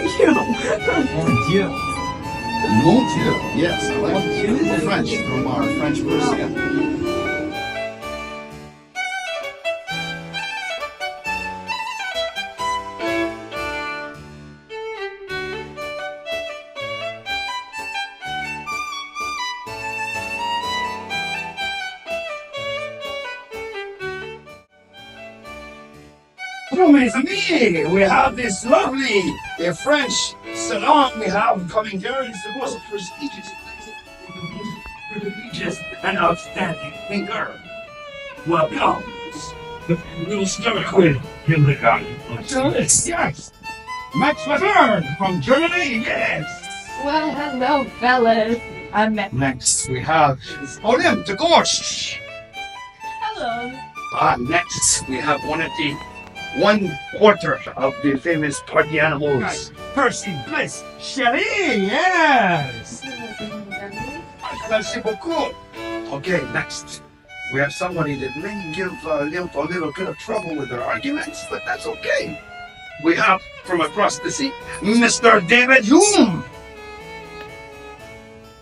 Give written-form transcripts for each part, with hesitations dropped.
Thank you. Mon Dieu. Mon Dieu. Yes, I like Mon Dieu. French from our French verse. Yeah. Hello, mes amis. We have this lovely French salon we have coming here. It's the most prestigious and outstanding thinker. Welcome. We will start with Hildegard. Yes. Max Weber from Germany. Yes. Well, hello, fellas. I'm Max. Next we have Olympe de Gauche. Hello. Next we have one quarter of the famous party animals. Percy Bliss Shelley, yes! Merci beaucoup. Okay, next. We have somebody that may give Lymph a little bit of trouble with their arguments, but that's okay. We have, from across the sea, Mr. David Hume.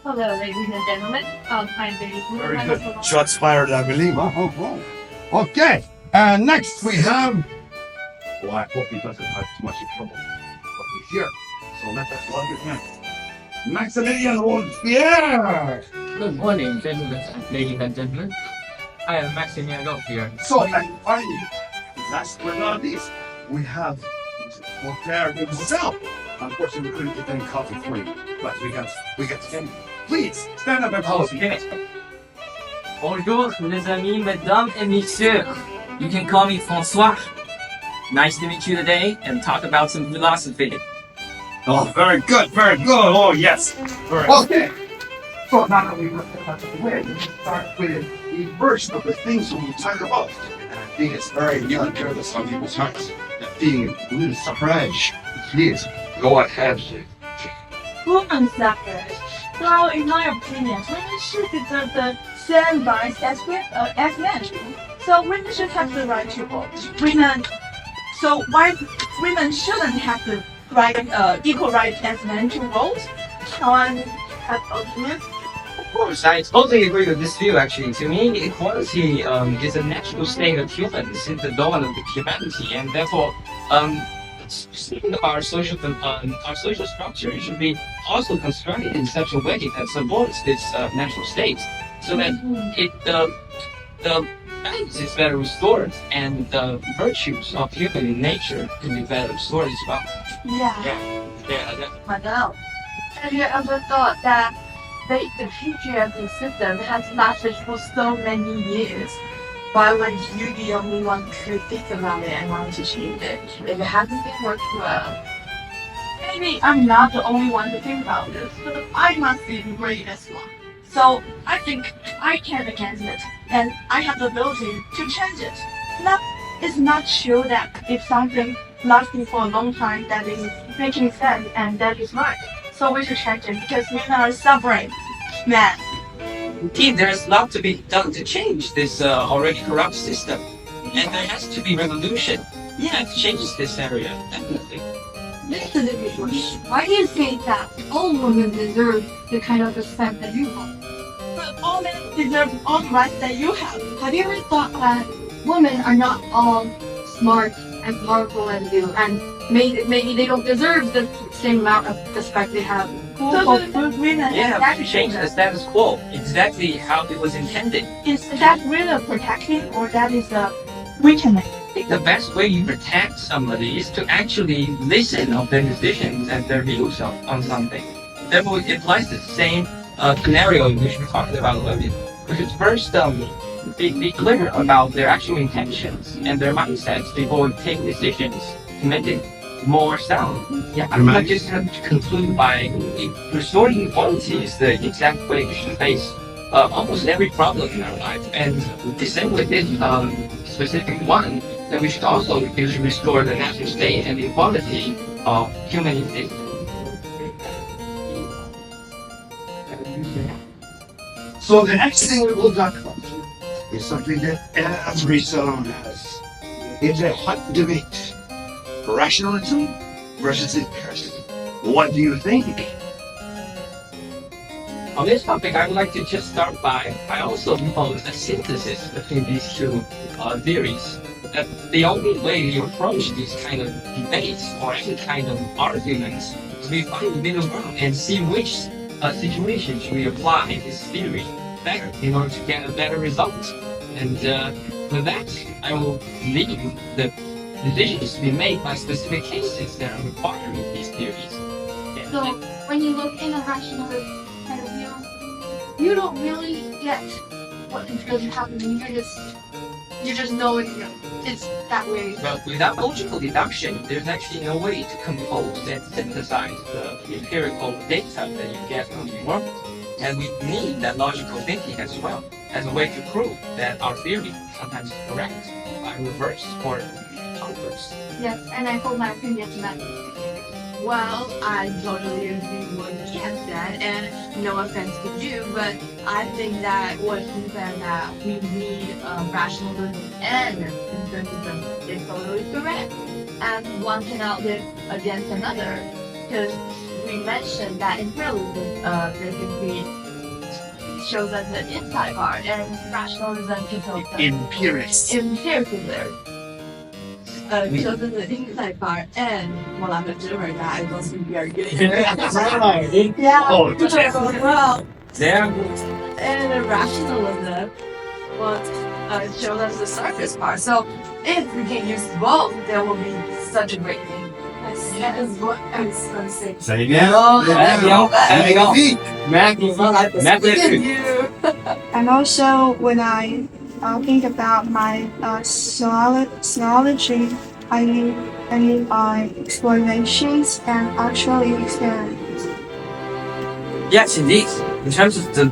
Hello, ladies and gentlemen. I'm David. Very good. Shots fired, I believe. Okay, and next we have... Well, I hope he doesn't have too much trouble. But he's here, so let us welcome him. Maximilian Robespierre! Good morning, gentlemen, ladies and gentlemen. I am Maximilian Robespierre. So, and finally, last but not least, we have Voltaire himself. Unfortunately, we couldn't get any coffee for you, but we got him. Please, stand up and pose. Bonjour, mes amis, mesdames et messieurs. You can call me François. Nice to meet you today and talk about some philosophy. Oh, very good, very good. Oh, yes. Very okay. So now that we've got that out of the way, we can start with the first of the things we talk about. And I think it's very near and dear to some people's hearts. That being little suffrage. Please, go ahead. Woman suffrage. Well, in my opinion, women should deserve the same rights as men do. So women should have the right to vote. So why women shouldn't have the equal right as men to vote? Someone have opinions? Of course, I totally agree with this view actually. To me, equality is a natural state of humans since the dawn of the humanity, and therefore our social structure should be also constructed in such a way that supports this natural state, so that the balance is better restored and the virtues of human nature can be better restored as well. Madam, Have you ever thought that the patriarchal system has lasted for so many years? Why would you be the only one to think about it and want to change it if it hasn't been working well? maybe I'm not the only one to think about this, but I must be the greatest one. So I think I can against it, and I have the ability to change it. It's not true that if something lasting for a long time that is making sense and that is right. So we should change it because men are suffering. Men. Indeed, there's a lot to be done to change this already corrupt system. And there has to be revolution that changes this area, definitely. Listen to me, why do you think that all women deserve the kind of respect that you want? But all men deserve all the rights that you have. Have you ever thought that women are not all smart and powerful as you, and maybe they don't deserve the same amount of respect they have? So the women Yeah, that to change the status quo, exactly how it was intended. is that really protecting or that is a weakening? I think the best way you protect somebody is to actually listen of their decisions and their views on something. Therefore, it applies the same scenario which we talked about earlier. We should first be clear about their actual intentions and their mindsets before we take decisions to make it more sound. Yeah, I'm not just going to conclude by restoring equality is the exact way we should face almost every problem in our life. And the same with this specific one, that we should also restore the natural state and the equality of humanity. So the next thing we will talk about is something that every salon has. It's a hot debate. Rationalism versus empiricism. What do you think? On this topic, I would like to just start by I also propose a synthesis between these two theories. That the only way you approach these kind of debates or any kind of arguments is we find the middle ground and see which situations we apply this theory better in order to get a better result. And with that, I will leave the decisions to be made by specific cases that are requiring these theories. So when you look in a rationalist kind of view, you don't really get what is really happening. You just know it's that way. But without logical deduction, there's actually no way to compose and synthesize the empirical data that you get from the world. And we need that logical thinking as well as a way to prove that our theory sometimes is correct by reverse or converse. Yes, and I hold my opinion to that. Well, I totally agree with Ken said, and no offense to you, but I think that what he said that we need rationalism and empiricism is totally correct. And one cannot live against another, because we mentioned that empiricism basically shows us the inside part, and rationalism shows us the empiricism. Shows us the inside part, and well, I'm a German guy, I don't speak very good. Yeah, Oh, well, There, and rationalism will show us the surface part. So if we can use both, there will be such a great thing. That is what I was going to say. Say again. there we go. Maggie, And also, when I think about my sociology, I need explanations and actually experiments. Yes, indeed. In terms of the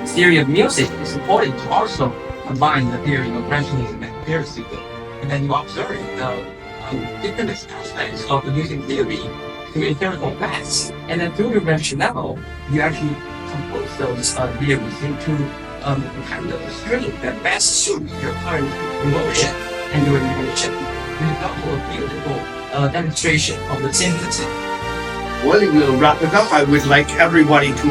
theory of music, it's important to also combine the theory of rationalism and empiricism. And then you observe the different aspects of the music theory to empirical facts. And then through the rationale, you actually compose those theories into kind of a string that best suits your current emotion and your intention. This is also a beautiful demonstration of the synthesis. Well, we'll wrap it up. I would like everybody to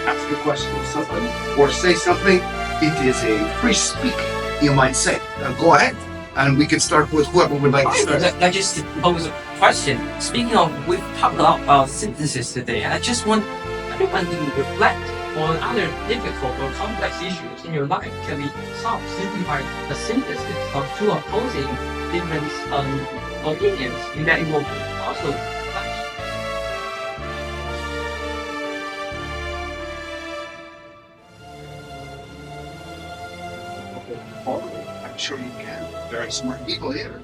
ask a question or something, or say something. It is a free speak, you might say. Go ahead, and we can start with whoever would like to start. I just pose a question. Speaking of, we've talked a lot about synthesis today, and I just want everyone to reflect on other difficult or complex issues in your life can be solved simply by the synthesis of two opposing different opinions, in that it will also clash. I'm sure you can. Very smart people here.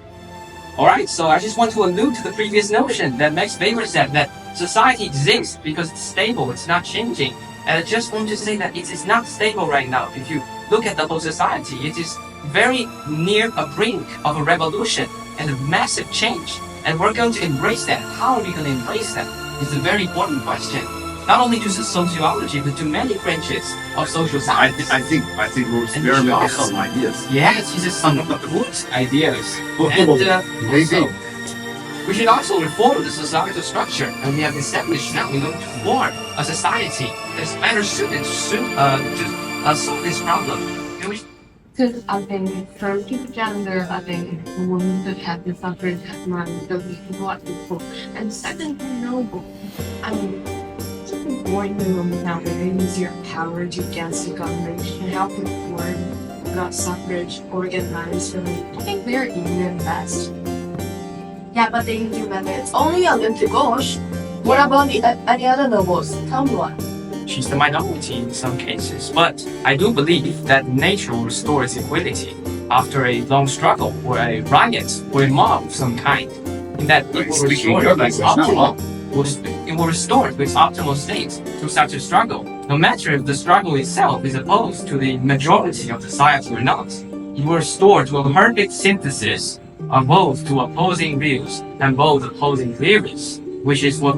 Alright, so I just want to allude to the previous notion that Max Weber said that society exists because it's stable, it's not changing. And I just want to say that it is not stable right now. If you look at the whole society, it is very near a brink of a revolution and a massive change. And we're going to embrace that. How are we going to embrace that? It's a very important question. Not only to sociology, but to many branches of social science. I think we'll experiment with some ideas. Yes, this is some good ideas. And Maybe. also, we should also reform the societal structure, and we have established now we're going to form a society that's better suited to solve this problem. And we Because I think for gender, I think women should have the suffrage as man, because we can watch people. And second, noble. I mean, it's important to women now that they use your power to against the government and help reform got suffrage organized. And I think they're even best. Yeah, but they do better. It's only on them to gosh. What about any other nobles? Tell me what. she's the minority in some cases, but I do believe that nature will restore its equality after a long struggle or a riot or a mob of some kind. In that it will Speaking restore of its language now, optimal, it will restore to its optimal state through such a struggle, no matter if the struggle itself is opposed to the majority of society or not. It will restore to a perfect synthesis of both two opposing views and both opposing theories, which is what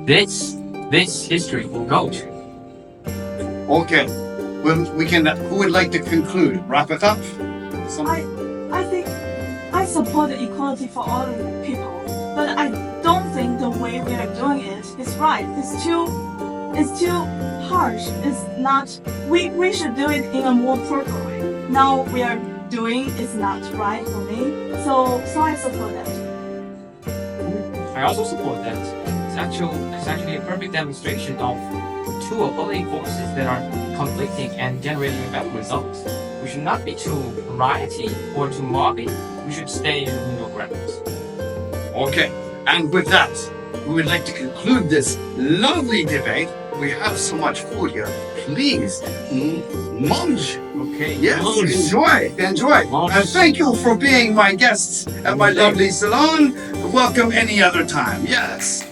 this history will go to. Okay. Well, we can. Who would like to conclude? Wrap it up. I think I support the equality for all of the people, but I don't think the way we are doing it it's right. It's too harsh. It's not. We should do it in a more proper way. Now we are doing is not right for me. So I support that. I also support that. It's actually a perfect demonstration of two opposing forces that are conflicting and generating better results. We should not be too rioty or too mobby. We should stay in the middle ground. Okay, and with that, we would like to conclude this lovely debate. We have so much food here. Please, munch. Okay. Yes, enjoy. Munch. And thank you for being my guests at my lovely salon. Welcome any other time. Yes.